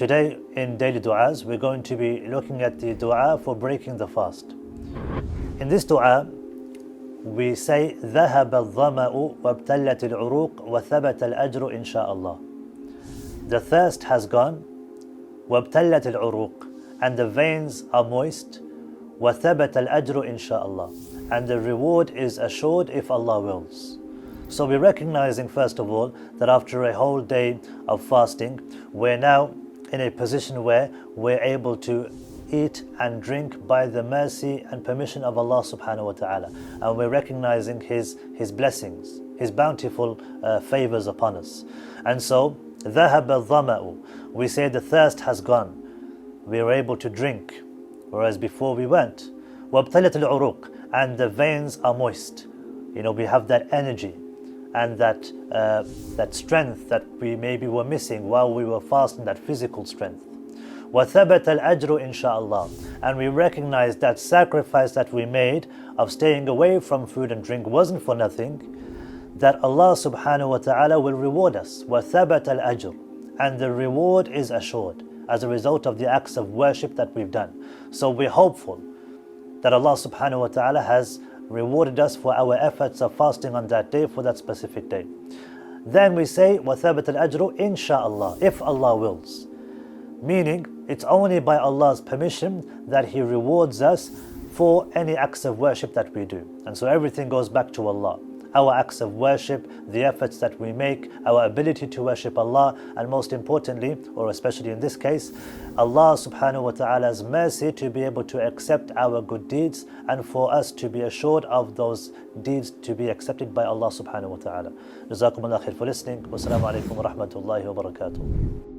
Today in daily du'as, we're going to be looking at the du'a for breaking the fast. In this du'a, we say ذهب الظمأ وابتلت العروق وثبت الأجر إن شاء الله. The thirst has gone, وابتلت العروق, and the veins are moist, وثبت الأجر إن شاء الله, and the reward is assured if Allah wills. So we're recognizing first of all that after a whole day of fasting, we're now in a position where we're able to eat and drink by the mercy and permission of Allah subhanahu wa ta'ala, and we're recognizing His blessings, His bountiful favors upon us. And so ذهب الظمأ, we say the thirst has gone, we are able to drink, whereas before we weren't. وابتلت العروق, and the veins are moist. We have that energy and that strength that we maybe were missing while we were fasting, that physical strength. وَثَبَتَ الْأَجْرُ إِنْ شَاءَ اللَّهِ, and we recognize that sacrifice that we made of staying away from food and drink wasn't for nothing, that Allah subhanahu wa ta'ala will reward us. وَثَبَتَ الْأَجْرُ, and the reward is assured as a result of the acts of worship that we've done. So we're hopeful that Allah subhanahu wa ta'ala has rewarded us for our efforts of fasting on that day, for that specific day. Then we say وَثَبَتَ الْأَجْرُ إِنْ شَاءَ اللَّهِ, if Allah wills. Meaning, it's only by Allah's permission that He rewards us for any acts of worship that we do. And so everything goes back to Allah. Our acts of worship, the efforts that we make, our ability to worship Allah, and most importantly, or especially in this case, Allah subhanahu wa ta'ala's mercy to be able to accept our good deeds, and for us to be assured of those deeds to be accepted by Allah subhanahu wa ta'ala. Jazakumullah khair for listening. Wassalamu alaikum wa rahmatullahi wa barakatuh.